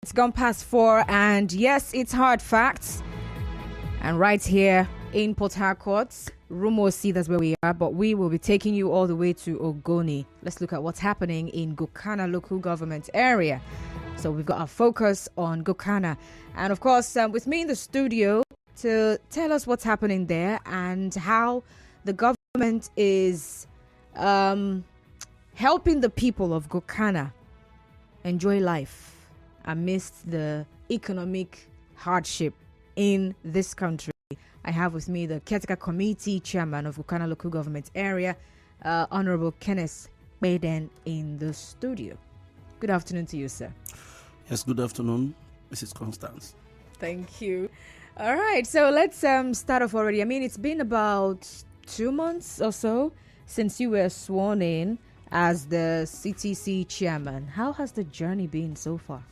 It's gone past 4, and yes, it's hard facts. And right here in Port Harcourt, Rumosi, that's where we are, but we will be taking you all the way to Ogoni. Let's look at what's happening in Gokana local government area. So we've got our focus on Gokana. And of course, with me in the studio to tell us what's happening there and how the government is helping the people of Gokana enjoy life amidst the economic hardship in this country. I have with me the caretaker committee chairman of Gokana local government area, Honorable Kenneth Baden, in the studio. Good afternoon to you, sir. Yes, good afternoon, Mrs. Constance. Thank you. All right, so let's start off already. I mean, it's been about 2 months or so since you were sworn in as the CTC chairman. How has the journey been so far?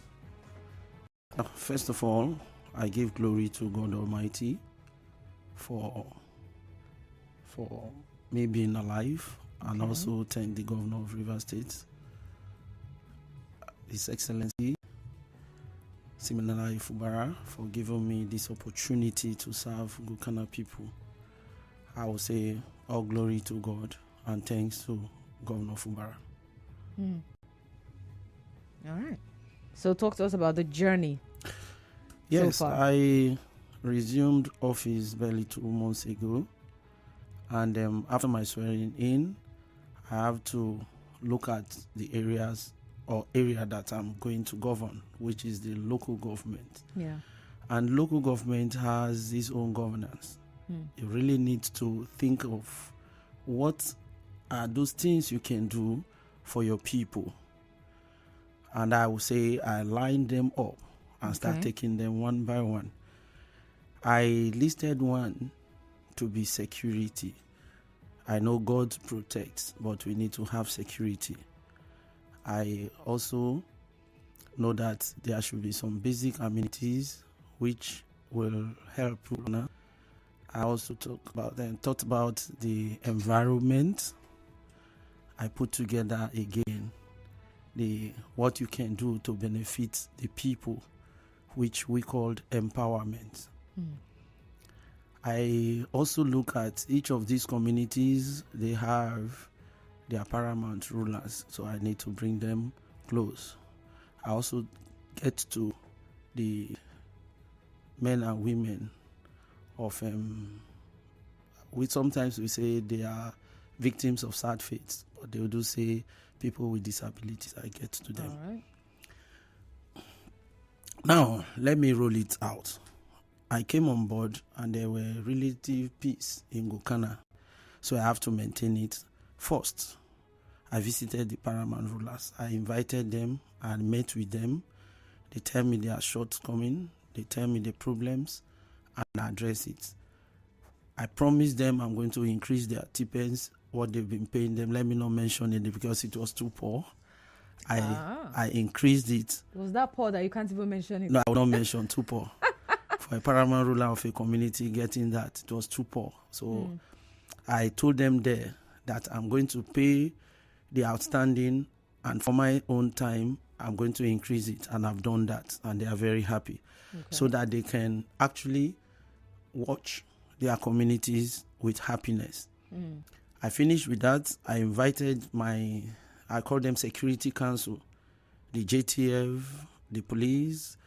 First of all, I give glory to God Almighty for me being alive, and also thank the Governor of Rivers State, His Excellency Siminala Ifubara, for giving me this opportunity to serve Gokana people. I will say all glory to God and thanks to Governor Fubara. All right. So talk to us about the journey. Yes, so far. I resumed office barely 2 months ago, and after my swearing in, I have to look at the area that I'm going to govern, which is the local government. Yeah. And local government has its own governance. You really need to think of what are those things you can do for your people. And I will say I line them up and start taking them one by one. I listed one to be security. I know God protects, but we need to have security. I also know that there should be some basic amenities which will help. I also thought about the environment. I put together again what you can do to benefit the people, which we called empowerment. I also look at each of these communities. They have their paramount rulers, so I need to bring them close. I also get to the men and women of sometimes we say they are victims of sad fates, but they do say people with disabilities. I get to them. All right. Now, let me roll it out. I came on board and there were relative peace in Gokana, so I have to maintain it first. I visited the paramount rulers. I invited them and met with them. They tell me their shortcomings. They tell me the problems and address it. I promised them I'm going to increase their stipends, what they've been paying them. Let me not mention it because it was too poor. I increased it. Was that poor that you can't even mention it? No, I will not mention too poor. For a paramount ruler of a community getting that, it was too poor. So I told them there that I'm going to pay the outstanding, and for my own time, I'm going to increase it. And I've done that, and they are very happy. So that they can actually watch their communities with happiness. I finished with that. I invited I call them Security Council, the JTF, the police,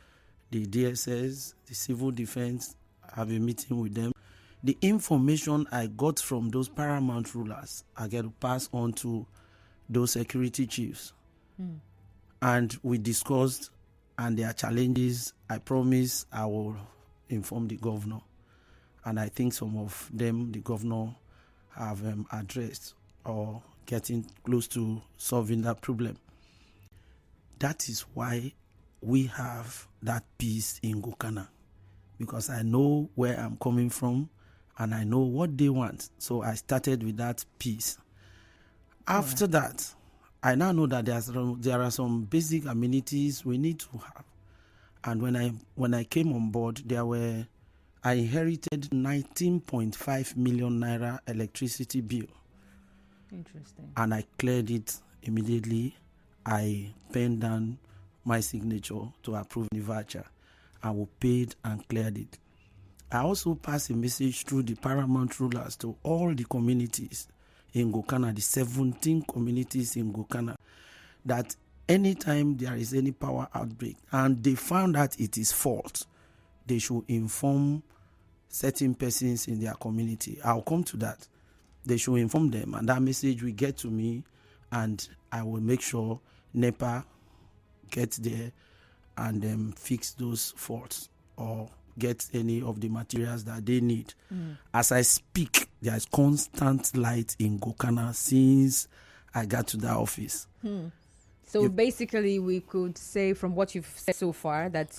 the DSS, the civil defense. I have a meeting with them. The information I got from those paramount rulers, I get to pass on to those security chiefs. And we discussed, and their challenges, I promise I will inform the governor. And I think some of them, the governor have addressed or getting close to solving that problem. That is why we have that peace in Gokana, because I know where I'm coming from and I know what they want. So I started with that peace. After that, I now know that there are some basic amenities we need to have. And when I came on board, I inherited 19.5 million naira electricity bill. Interesting. And I cleared it immediately. I penned down my signature to approve the voucher. I will paid and cleared it. I also pass a message through the paramount rulers to all the communities in Gokana, the 17 communities in Gokana, that anytime there is any power outbreak and they found that it is fault, they should inform certain persons in their community. I'll come to that. They should inform them, and that message will get to me, and I will make sure NEPA gets there and fix those faults or get any of the materials that they need. As I speak, there is constant light in Gokana since I got to the office. So basically, we could say from what you've said so far that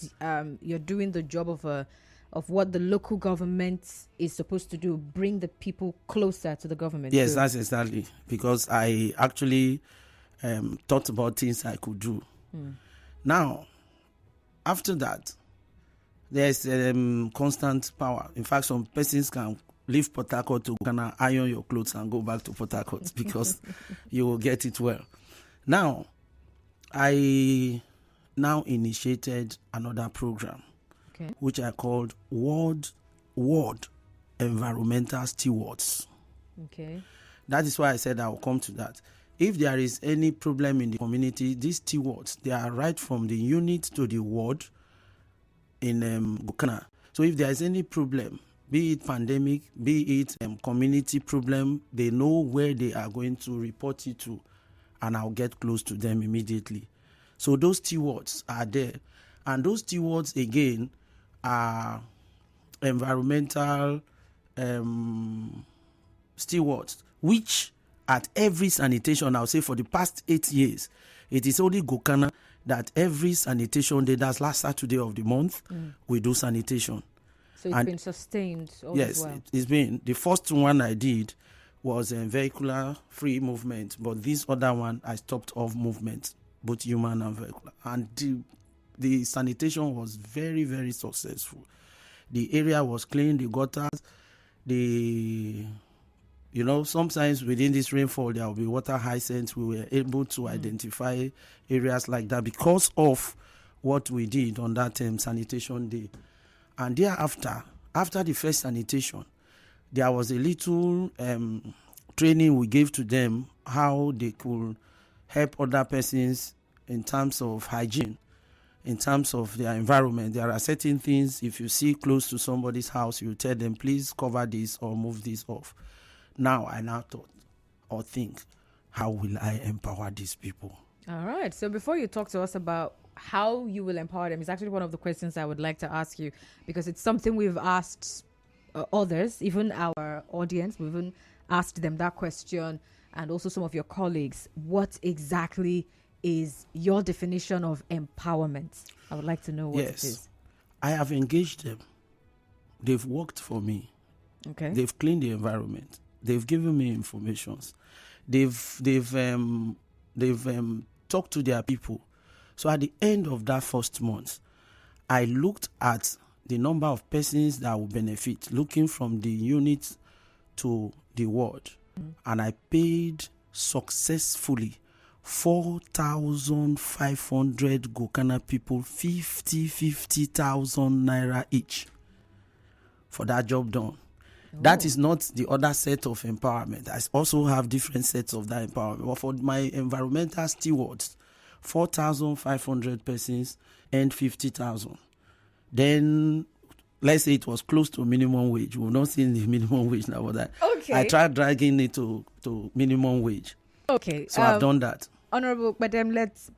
you're doing the job of what the local government is supposed to do, bring the people closer to the government. Yes, that's exactly, because I actually thought about things I could do. Now, after that, there's constant power. In fact, some persons can leave Port Harcourt to Ghana, iron your clothes and go back to Port Harcourt because you will get it well. Now, I now initiated another program, which I called Ward Environmental Stewards. Okay. That is why I said I will come to that. If there is any problem in the community, these stewards, they are right from the unit to the ward in Gokana. So if there is any problem, be it pandemic, be it community problem, they know where they are going to report it to, and I'll get close to them immediately. So those stewards are there. And those stewards, again, are environmental stewards, which at every sanitation, I'll say for the past 8 years, it is only Gokana that every sanitation day, that's last Saturday of the month, we do sanitation. So it's been sustained all yes, well. It's been. The first one I did was a vehicular free movement, but this other one I stopped off movement, both human and vehicular. And the sanitation was very, very successful. The area was clean, the gutters, sometimes within this rainfall, there will be water hyacinths. We were able to identify areas like that because of what we did on that sanitation day. And thereafter, after the first sanitation, there was a little training we gave to them how they could help other persons in terms of hygiene, in terms of their environment. There are certain things, if you see close to somebody's house, you tell them, please cover this or move this off. Now, I thought or think, how will I empower these people? All right. So before you talk to us about how you will empower them, it's actually one of the questions I would like to ask you, because it's something we've asked others, even our audience. We've even asked them that question, and also some of your colleagues. What exactly is your definition of empowerment? I would like to know what it is. I have engaged them. They've worked for me. Okay. They've cleaned the environment. They've given me information. They've talked to their people. So at the end of that first month, I looked at the number of persons that will benefit, looking from the unit to the ward, and I paid successfully 4,500 Gokana people 50,000 naira each for that job done. That is not the other set of empowerment. I also have different sets of that empowerment. But for my environmental stewards, 4,500 persons and 50,000. Then, let's say it was close to minimum wage. We're not seeing the minimum wage now, but I tried dragging it to minimum wage. Okay. So I've done that. Honorable, but then let's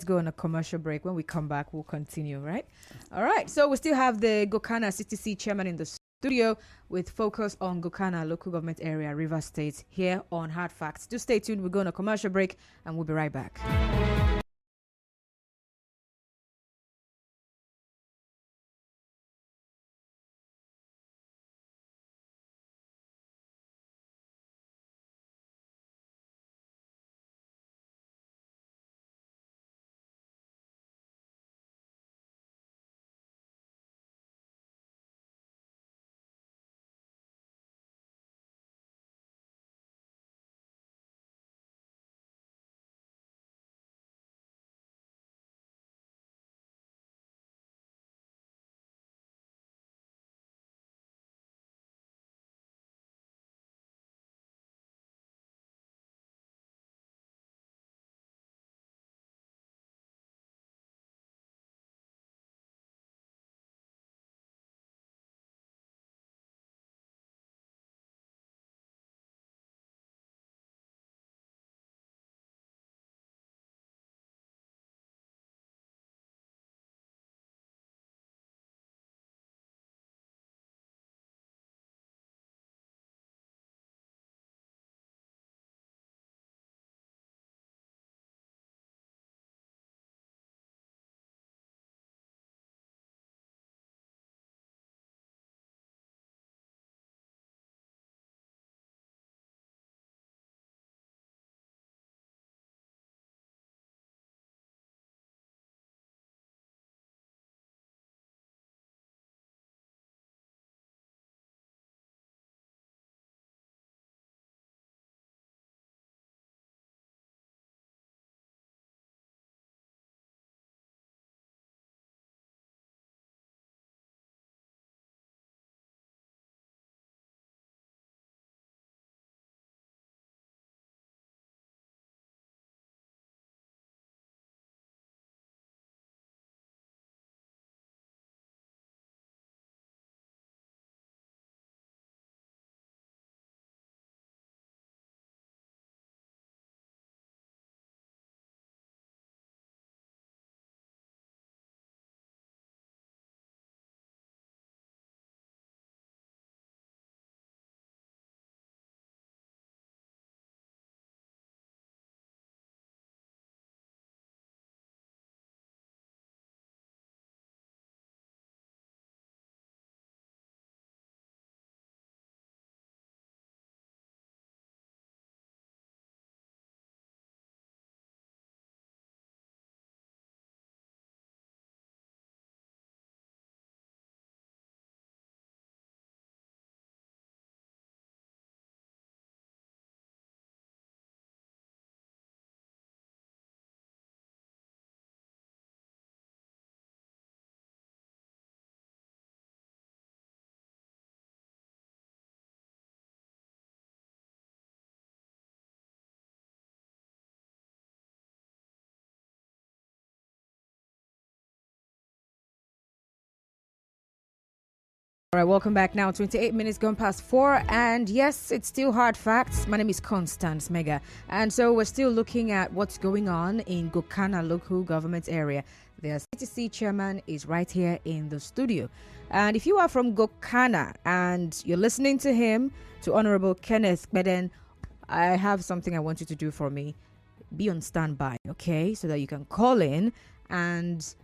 go on a commercial break. When we come back, we'll continue, right? All right. So we still have the Gokana CTC chairman in the studio with focus on Gokana local government area, Rivers State, here on Hard Facts. Do stay tuned. We'll go on a commercial break and we'll be right back. All right, welcome back now. 28 minutes gone past 4. And yes, it's still hard facts. My name is Constance Mega. And so we're still looking at what's going on in Gokana local government area. The CTC chairman is right here in the studio. And if you are from Gokana and you're listening to him, to Honorable Kenneth Beden, I have something I want you to do for me. Be on standby, okay? So that you can call in and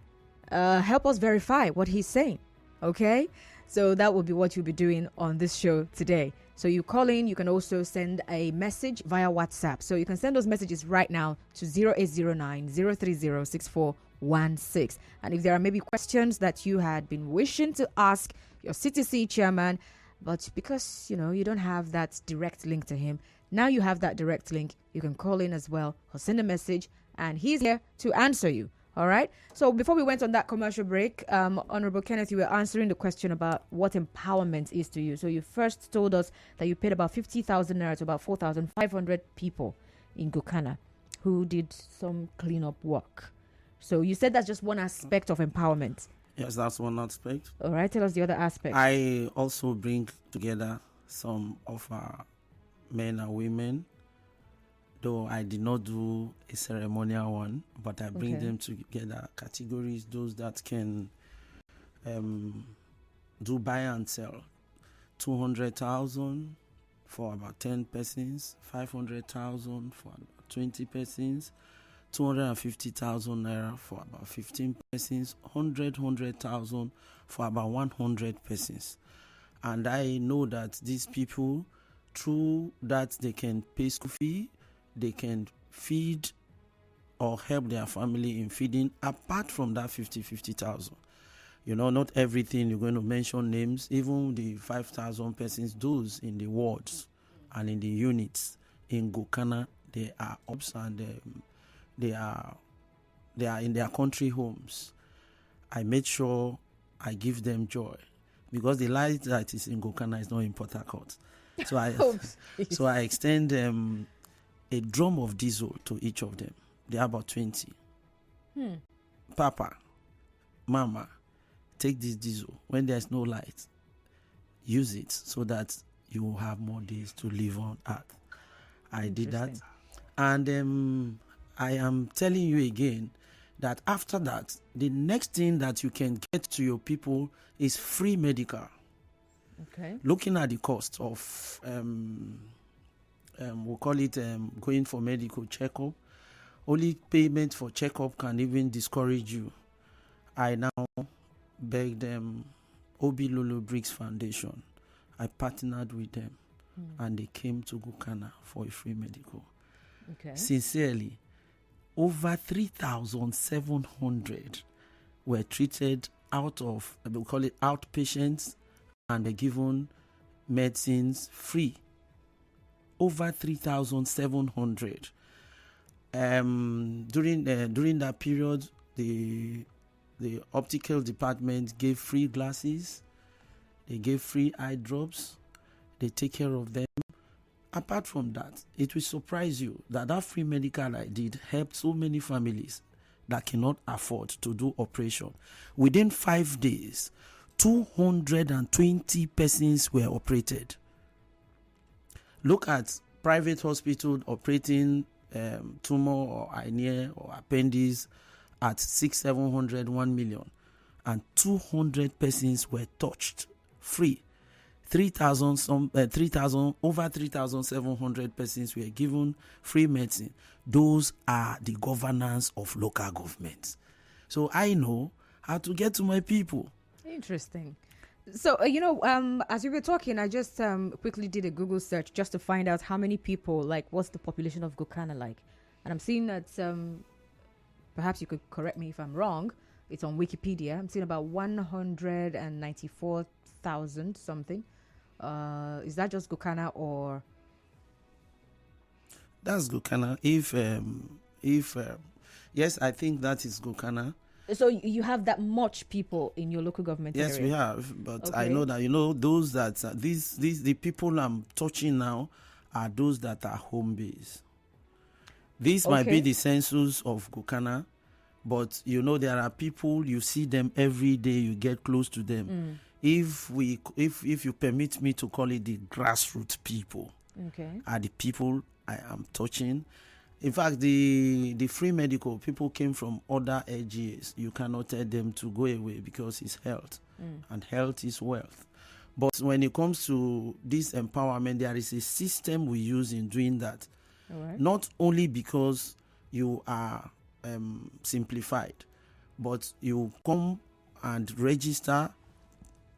help us verify what he's saying, okay? So that will be what you'll be doing on this show today. So you call in, you can also send a message via WhatsApp. So you can send those messages right now to 0809 030 6416. And if there are maybe questions that you had been wishing to ask your CTC chairman, but because, you don't have that direct link to him, now you have that direct link. You can call in as well or send a message, and he's here to answer you. All right. So before we went on that commercial break, Honorable Kenneth, you were answering the question about what empowerment is to you. So you first told us that you paid about 50,000 naira to about 4,500 people in Gokana who did some cleanup work. So you said that's just one aspect of empowerment. Yes, that's one aspect. All right. Tell us the other aspect. I also bring together some of our men and women, though I did not do a ceremonial one, but I bring them together, categories, those that can do buy and sell. 200,000 for about 10 persons, 500,000 for about 20 persons, 250,000 naira for about 15 persons, 100,000 for about 100 persons. And I know that these people, through that, they can pay school fee, they can feed or help their family in feeding, apart from that 50,000. Not everything you're going to mention names, even the 5,000 persons, those in the wards and in the units in Gokana, they are ups and they are in their country homes. I made sure I give them joy, because the light that is in Gokana is not in Port Harcourt. So I extend a drum of diesel to each of them. They are about 20. Papa, Mama, take this diesel. When there's no light, use it so that you will have more days to live on earth. I did that. And I am telling you again that after that, the next thing that you can get to your people is free medical. Okay. Looking at the cost of, we'll call it going for medical checkup, only payment for checkup can even discourage you. I now beg them, Obi Lulu Briggs Foundation. I partnered with them, and they came to Gokana for a free medical. Okay. Sincerely, over 3,700 were treated out of, we call it outpatients, and they're given medicines free. Over 3,700. During that period, the optical department gave free glasses. They gave free eye drops. They take care of them. Apart from that, it will surprise you that free medical I did helped so many families that cannot afford to do operation. Within 5 days, 220 persons were operated. Look at private hospital operating tumor or hernia or appendix at 600-700, 1 million, and 200 persons were touched free. 3,700 persons were given free medicine. Those are the governance of local governments. So I know how to get to my people. Interesting. So, as we were talking, I just quickly did a Google search just to find out how many people, what's the population of Gokana like. And I'm seeing that, perhaps you could correct me if I'm wrong, it's on Wikipedia. I'm seeing about 194,000 something. Is that just Gokana or? That's Gokana. Yes, I think that is Gokana. So you have that much people in your local government area? Yes, we have. But okay. I know that, those that, the people I'm touching now are those that are home based. This might be the census of Gokana, But there are people, you see them every day, you get close to them. If you permit me to call it, the grassroots people are the people I am touching. In fact, the free medical people came from other LGAs. You cannot tell them to go away because it's health, and health is wealth. But when it comes to this empowerment, there is a system we use in doing that. Right. Not only because you are simplified, but you come and register,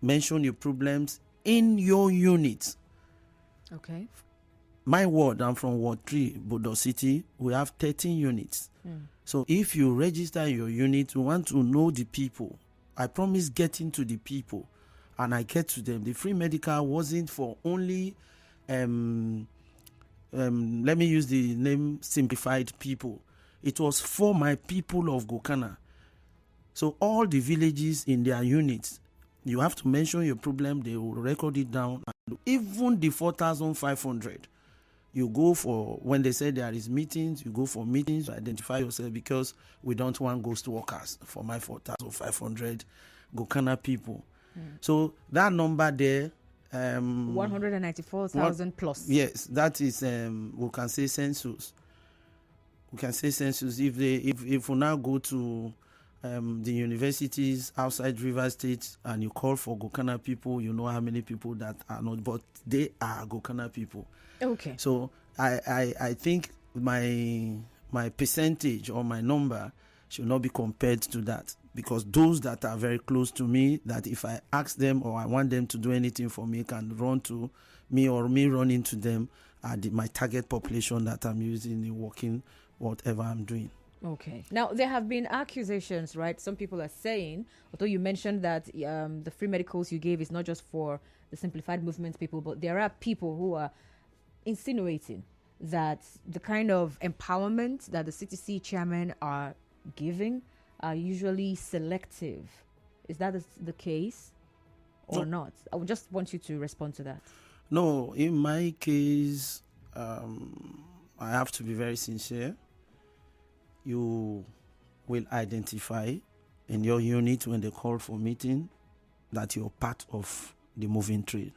mention your problems in your unit. Okay. My ward, I'm from Ward 3, Bodo City. We have 13 units. So if you register your unit, you want to know the people. I promise getting to the people, and I get to them. The free medical wasn't for only, let me use the name simplified people. It was for my people of Gokana. So all the villages in their units, you have to mention your problem. They will record it down. And even the 4,500. You go for, when they say there is meetings, you go for meetings to identify yourself, because we don't want ghost workers for my 4,500 Gokana people. So that number there, 194,000 plus. Yes, that is, we can say census. We can say census. If we now go to the universities outside River State and you call for Gokana people, you know how many people that are not, but they are Gokana people. Okay. So I think my percentage or my number should not be compared to that, because those that are very close to me, that if I ask them or I want them to do anything for me, can run to me or me run into them, are my target population that I'm using in working whatever I'm doing. Okay. Now, there have been accusations, right? Some people are saying, although you mentioned that the free medicals you gave is not just for the simplified movement people, but there are people who are insinuating that the kind of empowerment that the CTC chairmen are giving are usually selective. Is that the case or not? I would just want you to respond to that. No, in my case, I have to be very sincere. You will identify in your unit when they call for meeting that you're part of the moving trade.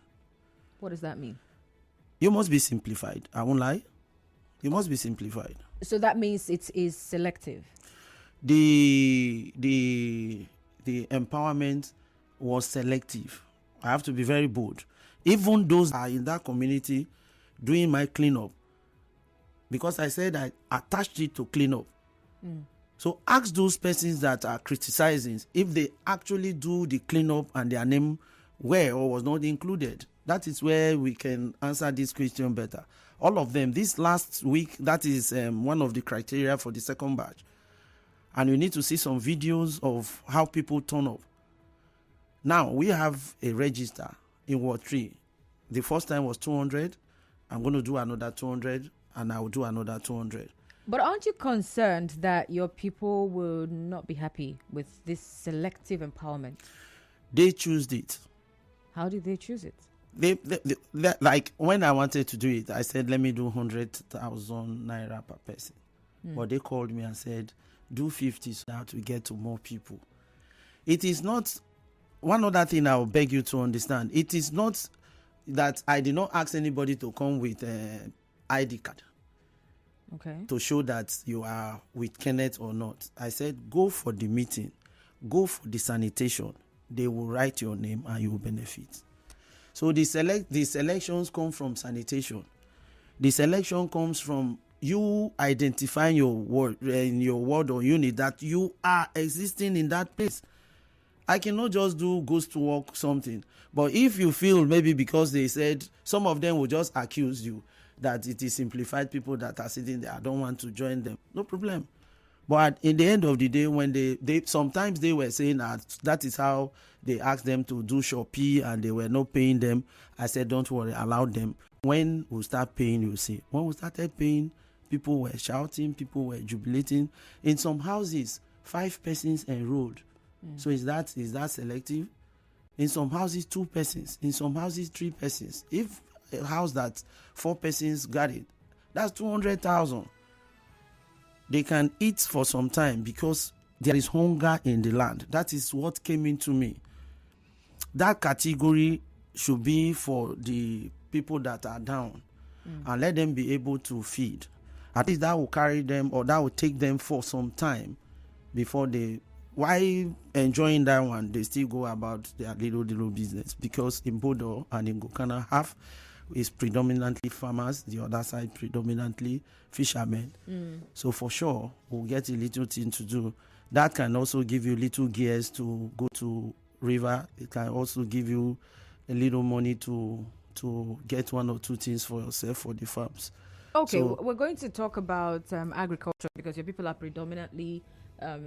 What does that mean? You must be simplified. I won't lie. You must be simplified. So that means it is selective. The empowerment was selective. I have to be very bold. Even those are in that community doing my cleanup, because I said I attached it to clean up. So ask those persons that are criticizing if they actually do the cleanup and their name were or was not included. That is where we can answer this question better. All of them, this last week, that is one of the criteria for the second batch. And you need to see some videos of how people turn up. Now, we have a register in Ward 3. The first time was 200. I'm going to do another 200, and I will do another 200. But aren't you concerned that your people will not be happy with this selective empowerment? They choose it. How did they choose it? They like when I wanted to do it, I said, let me do 100,000 naira per person. But they called me and said, do 50 so that we get to more people. It is not, one other thing I will beg you to understand, it is not that I did not ask anybody to come with an ID card. Okay. To show that you are with Kenneth or not. I said, go for the meeting, go for the sanitation. They will write your name and you will benefit. So the selections come from sanitation. The selection comes from you identifying your ward or unit that you are existing in that place. I cannot just do ghost work something. But if you feel maybe because they said, some of them will just accuse you that it is simplified people that are sitting there, I don't want to join them. No problem. But in the end of the day, when they sometimes they were saying that is how they asked them to do Shopee and they were not paying them. I said, don't worry, allow them. When we start paying, you'll see. When we started paying, people were shouting, people were jubilating. In some houses, 5 persons enrolled. So is that selective? In some houses, 2 persons. In some houses, 3 persons. If a house that 4 persons got it, that's 200,000. They can eat for some time because there is hunger in the land. That is what came into me. That category should be for the people that are down, and let them be able to feed. At least that will carry them, or that will take them for some time before they, while enjoying that one, they still go about their little business. Because in Bodo and in Gokana, half is predominantly farmers, the other side predominantly fishermen. So for sure, we'll get a little thing to do. That can also give you little gears to go to river. It can also give you a little money to get one or two things for yourself for the farms. Okay, So we're going to talk about agriculture because your people are predominantly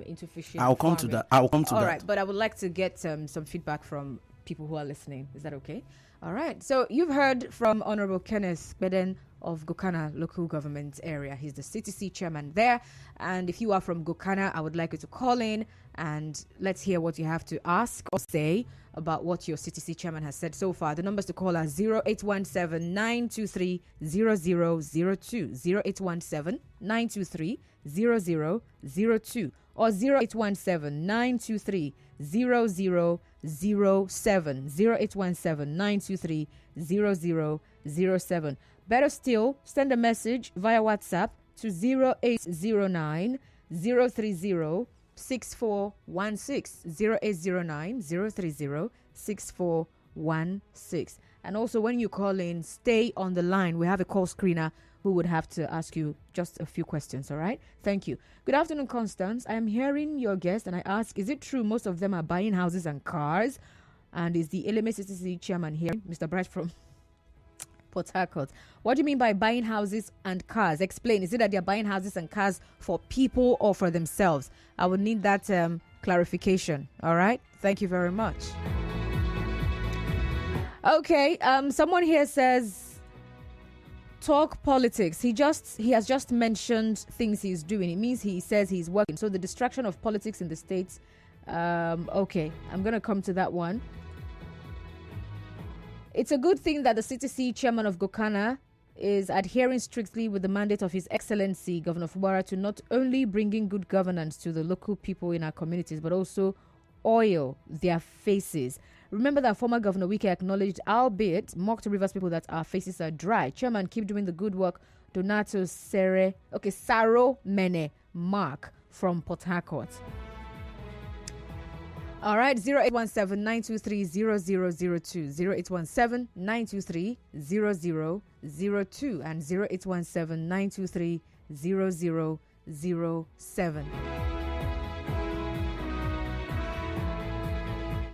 into fishing. I'll come to that. All right, but I would like to get some feedback from people who are listening. Is that okay? All right. So you've heard from Honorable Kenneth Beden of Gokana local government area. He's the CTC chairman there. And if you are from Gokana, I would like you to call in and let's hear what you have to ask or say about what your CTC chairman has said so far. The numbers to call are 0817-923-0002, 0817-923-0002, or 0817-923-0007, 0817-923-0007. Better still, send a message via WhatsApp to 0809 030 6416, 0809 030 6416. And also, when you call in, stay on the line. We have a call screener who would have to ask you just a few questions. All right? Thank you. Good afternoon, Constance. I am hearing your guest and I ask, is it true most of them are buying houses and cars? And is the LMA CTC chairman here, Mr. Bright from Port Harcourt? What do you mean by buying houses and cars? Explain. Is it that they're buying houses and cars for people or for themselves? I would need that clarification. All right? Thank you very much. Okay. Someone here says, talk politics. He has just mentioned things he's doing. It means he says he's working. So the distraction of politics in the States. Okay. I'm going to come to that one. It's a good thing that the CTC chairman of Gokana is adhering strictly with the mandate of His Excellency Governor Fubara to not only bringing good governance to the local people in our communities, but also oil their faces. Remember that former Governor Wike acknowledged, albeit mocked Rivers people, that our faces are dry. Chairman, keep doing the good work. Donato Saro Mene Mark from Port Harcourt. All right, 0817-923-0002, 0817-923-0002, and 0817-923-0007.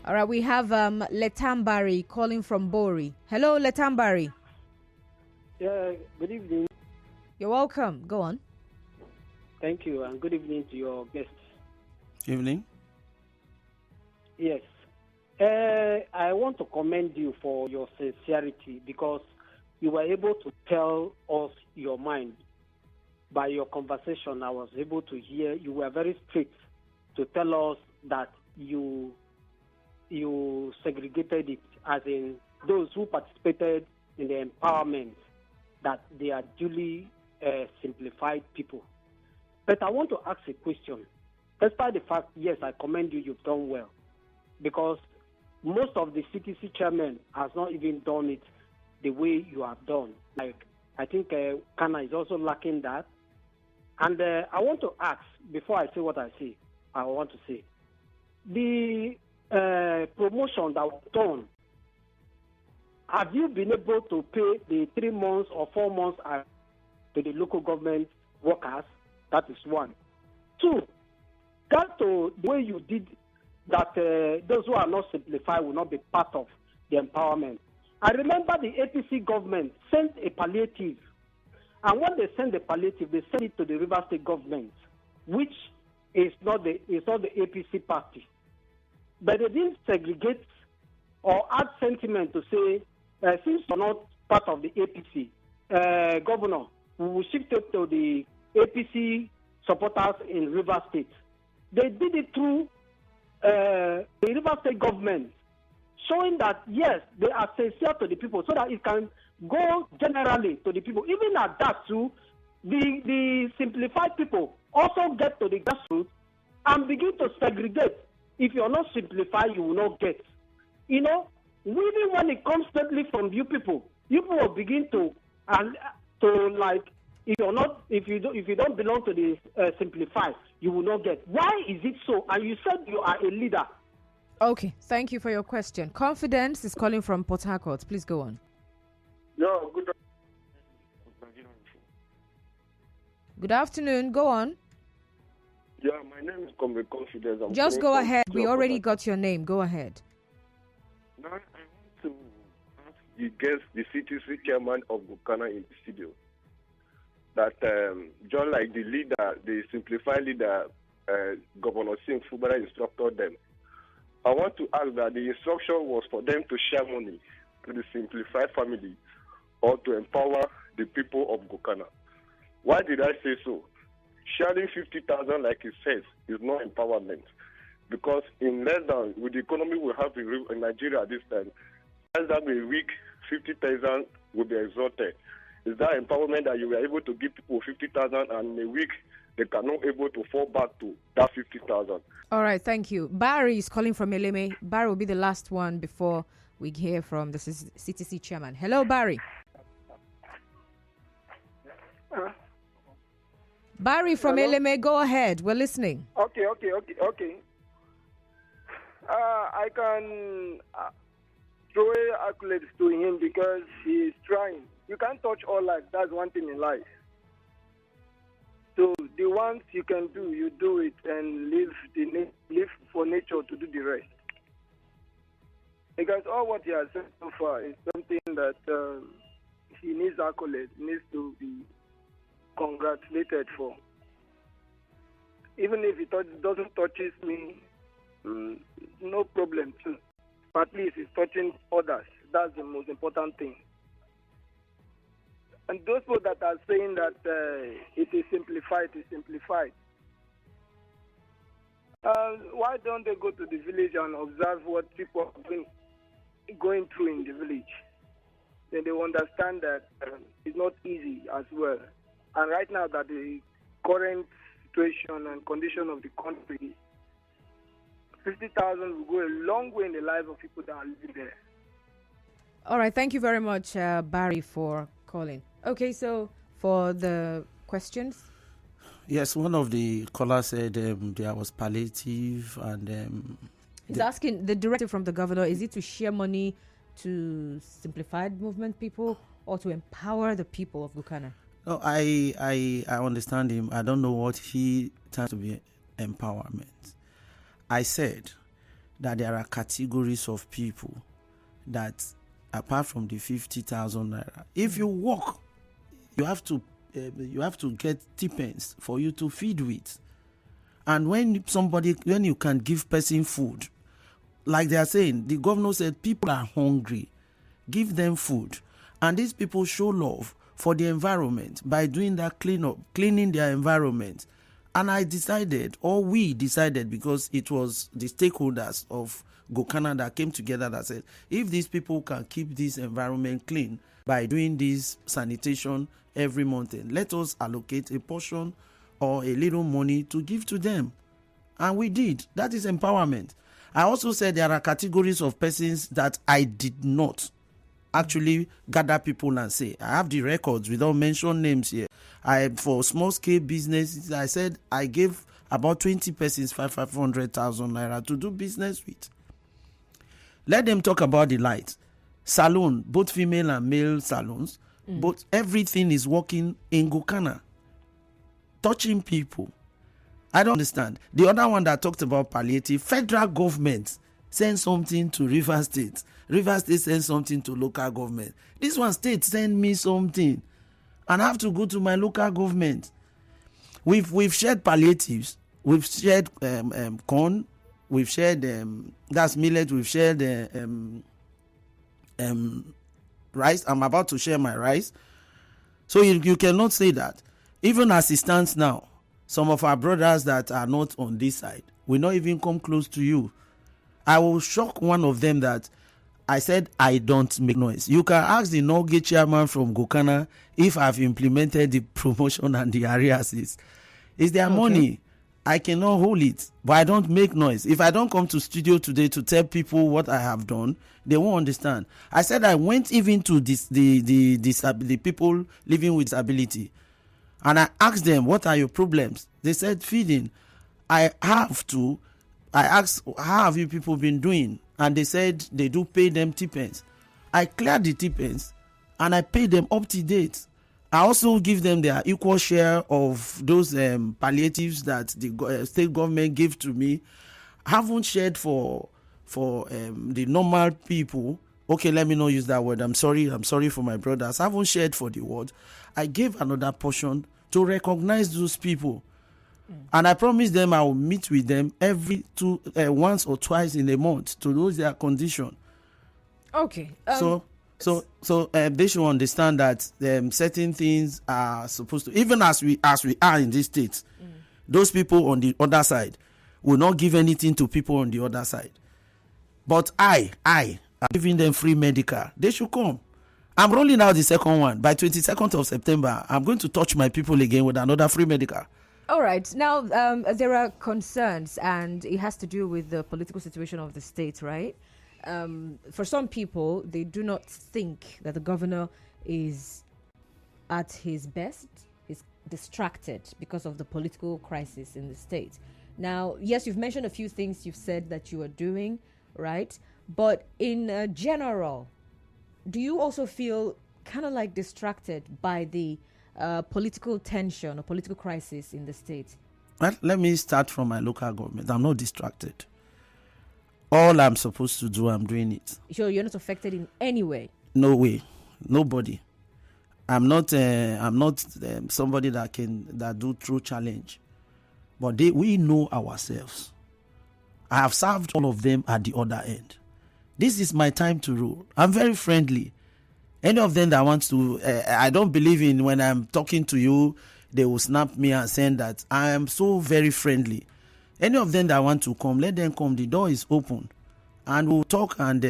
All right, we have Letambari calling from Bori. Hello, Letambari. Yeah, good evening. You're welcome. Go on. Thank you, and good evening to your guests. Evening. Yes. I want to commend you for your sincerity because you were able to tell us your mind. By your conversation, I was able to hear you were very strict to tell us that you segregated it, as in those who participated in the empowerment, that they are duly simplified people. But I want to ask a question. Despite the fact, yes, I commend you, you've done well. Because most of the CTC chairman has not even done it the way you have done. Like, I think Kana is also lacking that. And I want to ask, before I say what I want to say, the promotion that was done, have you been able to pay the 3 months or 4 months to the local government workers? That is one. 2, that to the way you did that those who are not simplified will not be part of the empowerment. I remember the APC government sent a palliative, and when they sent the palliative, they sent it to the River State government, which is not the APC party. But they didn't segregate or add sentiment to say, since you're not part of the APC, Governor, we will shift it to the APC supporters in River State. They did it through the River State government, showing that, yes, they are sincere to the people so that it can go generally to the people. Even at that, too, the simplified people also get to the grassroots and begin to segregate. If you're not simplified, you will not get. You know, even when it comes steadily from you people will begin to like, if you don't belong to the simplified, you will not get. Why is it so? And you said you are a leader. Okay, thank you for your question. Confidence is calling from Port Harcourt. Please go on. Yeah, Good afternoon. Go on. Yeah, my name is Comrade Confidence. Just go ahead. We already got your name. Go ahead. Now, I want to ask the guest, the CTC chairman of Gukana in the studio, that just like the leader, the simplified leader, Governor Singh Fubara instructed them, I want to ask that the instruction was for them to share money to the simplified family or to empower the people of Gukana. Why did I say so? Sharing 50,000, like he says, is not empowerment. Because in less than, with the economy we have in Nigeria this time, less than a week, 50,000 will be exalted. Is that empowerment that you were able to give people 50,000 and in a week they cannot able to fall back to that 50,000? All right, thank you. Barry is calling from Eleme. Barry will be the last one before we hear from the CTC chairman. Hello, Barry. Barry from Eleme, go ahead. We're listening. Okay. I can throw accolades to him because he is trying. You can't touch all life. That's one thing in life. So the ones you can do, you do it and live for nature to do the rest. Because all what he has said so far is something that he needs accolades, needs to be congratulated for. Even if it doesn't touches me, no problem too. But at least it's touching others. That's the most important thing. And those people that are saying that it is simplified. Why don't they go to the village and observe what people are going through in the village? Then they will understand that it's not easy as well. And right now that the current situation and condition of the country, 50,000 will go a long way in the lives of people that are living there. All right, thank you very much, Barry, for calling. Okay, so for the questions. Yes, one of the callers said there was palliative and... He's asking the directive from the governor, is it to share money to simplified movement people or to empower the people of Gukana? No, I understand him. I don't know what he tends to be empowerment. I said that there are categories of people that, apart from the 50,000 naira, if you work, you have to get stipends for you to feed with. And when you can give person food, like they are saying, the governor said people are hungry, give them food, and these people show love for the environment by doing that cleaning their environment. And we decided, because it was the stakeholders of Gukana that came together that said, if these people can keep this environment clean by doing this sanitation every month, let us allocate a portion or a little money to give to them. And we did. That is empowerment. I also said there are categories of persons that I did not actually gather people and say, I have the records, we don't mention names here. For small scale businesses, I said I gave about 20 persons 500,000 naira to do business with. Let them talk about the light. Salon, both female and male salons, but everything is working in Gukana. Touching people. I don't understand. The other one that talked about palliative, federal government send something to River State. River State send something to local government. This one state send me something, and I have to go to my local government. We've shared palliatives. We've shared corn. We've shared that's millet. We've shared rice. I'm about to share my rice. So you cannot say that. Even as it stands now, some of our brothers that are not on this side will not even come close to you. I will shock one of them that I said I don't make noise. You can ask the Norgate chairman from Gukana if I've implemented the promotion and the arrears. It's their money. I cannot hold it, but I don't make noise. If I don't come to studio today to tell people what I have done, they won't understand. I said I went even to the people living with disability, and I asked them, what are your problems? They said feeding. I asked, how have you people been doing? And they said they do pay them stipends. I cleared the stipends and I pay them up to date. I also give them their equal share of those palliatives that the state government gave to me. I haven't shared for the normal people. Okay, let me not use that word. I'm sorry for my brothers. I haven't shared for the world. I gave another portion to recognize those people. And I promised them I will meet with them every once or twice in a month to know their condition. Okay. So they should understand that certain things are supposed to, even as we are in this state, those people on the other side will not give anything to people on the other side. But I am giving them free medical. They should come. I'm rolling out the second one. By 22nd of September, I'm going to touch my people again with another free medical. All right. Now, there are concerns, and it has to do with the political situation of the state, right? For some people, they do not think that the governor is at his best. He's distracted because of the political crisis in the state. Now, yes, you've mentioned a few things you've said that you are doing, right? But in general, do you also feel kind of like distracted by the political tension or political crisis in the state? Well, let me start from my local government. I'm not distracted. All I'm supposed to do, I'm doing it. So you're not affected in any way? No way. Nobody. I'm not somebody that do true challenge. But we know ourselves. I have served all of them at the other end. This is my time to rule. I'm very friendly. Any of them that wants to, I don't believe in when I'm talking to you, they will snap me and say that I am so very friendly. Any of them that want to come, let them come. The door is open. And we'll talk and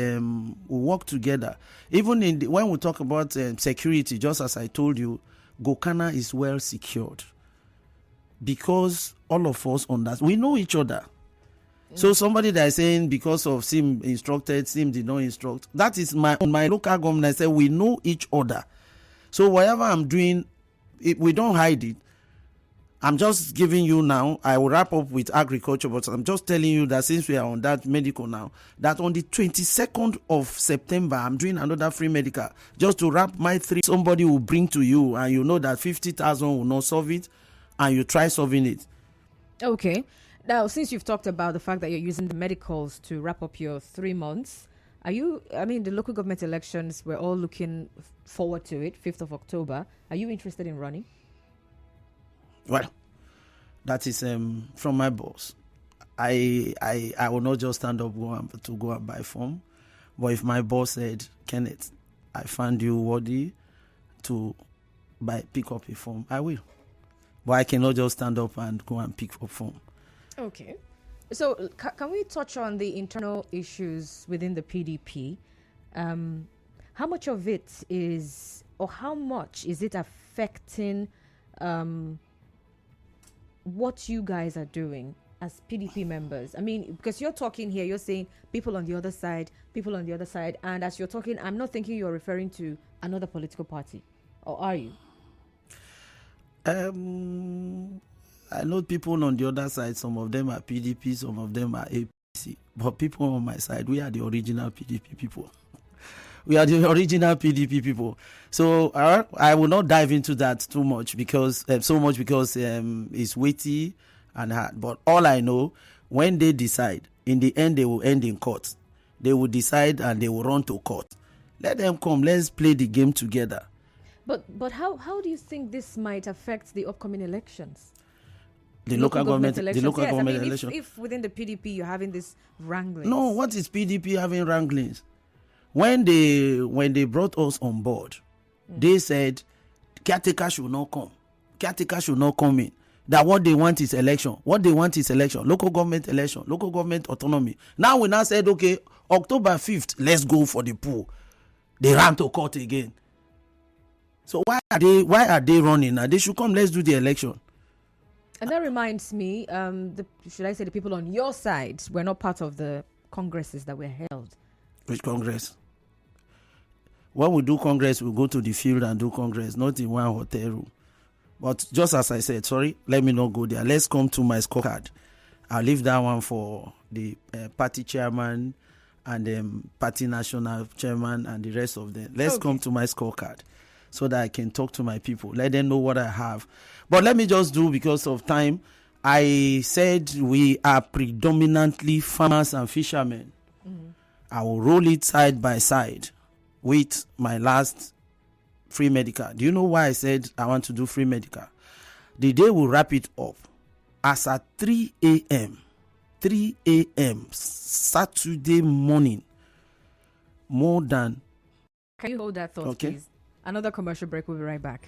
we'll work together. Even when we talk about security, just as I told you, Gokana is well secured. Because all of us on that, we know each other. So somebody that is saying because of Sim instructed, Sim did not instruct. That is my local government. I say we know each other. So whatever I'm doing, we don't hide it. I'm just giving you now. I will wrap up with agriculture, but I'm just telling you that since we are on that medical now, that on the 22nd of September, I'm doing another free medical just to wrap my 3. Somebody will bring to you, and you know that 50,000 will not solve it, and you try solving it. Okay. Now, since you've talked about the fact that you're using the medicals to wrap up your 3 months, the local government elections, we're all looking forward to it, 5th of October. Are you interested in running? Well, that is from my boss. I will not just stand up to go and buy form. But if my boss said, Kenneth, I found you worthy to pick up a form, I will. But I cannot just stand up and go and pick up form. Okay. So can we touch on the internal issues within the PDP? How much of it is, or how much is it affecting what you guys are doing as PDP members? I mean, because you're talking here, you're saying people on the other side, and as you're talking, I'm not thinking you're referring to another political party, or are you? I know people on the other side, some of them are PDP, some of them are APC. But people on my side, we are the original PDP people. We are the original PDP people. So I will not dive into that too much because it's weighty and hard. But all I know, when they decide, in the end, they will end in court. They will decide and they will run to court. Let them come. Let's play the game together. But how do you think this might affect the upcoming elections? The local government election. If within the PDP you're having this wrangling. No, what is PDP having wranglings? When they brought us on board, they said caretaker should not come. Caretaker should not come in. That what they want is election. Local government election, local government autonomy. Now we said, okay, October 5th, let's go for the poll. They ran to court again. So why are they running now? They should come, let's do the election. And that reminds me, should I say the people on your side were not part of the congresses that were held? Which congress? When we do congress, we go to the field and do congress, not in one hotel room. But just as I said, sorry, let me not go there. Let's come to my scorecard. I'll leave that one for the party chairman and party national chairman and the rest of them. Let's come to my scorecard so that I can talk to my people. Let them know what I have. But let me just do, because of time, I said we are predominantly farmers and fishermen. Mm-hmm. I will roll it side by side with my last free medical. Do you know why I said I want to do free medical? The day will wrap it up as at 3 a.m. Saturday morning. More than... Can you hold that thought, please? Another commercial break. We'll be right back.